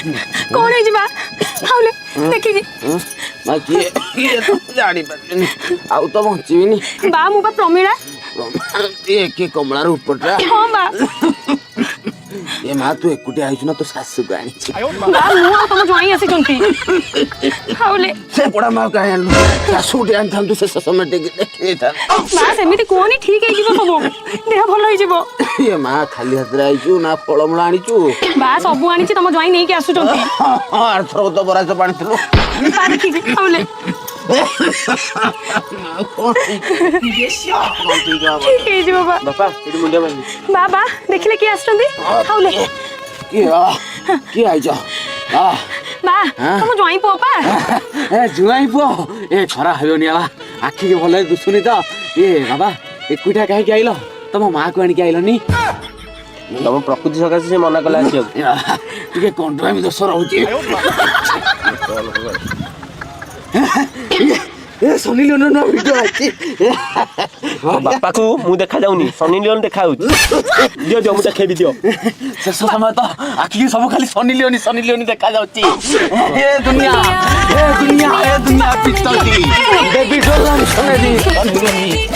कौन है बा हाउले देखि कि मा किए तो जानी पारनी आउ तो बंचीबिनी बा मु बा प्रमीला ये के कमला रूप पटरा हां बा ये मा तू एकुटी आइछु ना तो सासु को आनी बा मु आ तुम जोई आसी जंती हाउले से पड़ा मा काहे आनु सासु उठी आन थांतु से समय देखि था बा सेमिति कोनी ठीक है जीवो सब देह भलो होई जीवो ये मा खाली हाथ रे आइछु ना फळमळ आनिछु बा सब आनी छी तुम जोई नहीं के आसु जंती हां थरो तो बरा से पानी थलो बा देखि कि हाउले ठीक है जीवो बा बापा एडी मुंडिया मारनी बा देखिले कि आसचंदी हाउले की आइछ आ बा तुम जोई पोपा ए जुआई पो ए खरा हेबनी आबा आखि के भले दुसुनी तो ए बाबा एकुटा काहे के आइलो तम मां को आनी के आइलोनी तम प्रकृति सकाशे से मना कला आसी टिके कंट्रोल में दोष रहउची ए सनी लियोन न वीडियो आछि बापा को मु देखा जाउनी सनी लियोन देखा होउची दियो दियो मु देखेबी दियो से समय तो आखि के सब खाली सनी लियोन देखा जाउची ए दुनिया पिस्तौती बेबी डोलन सनी लियोन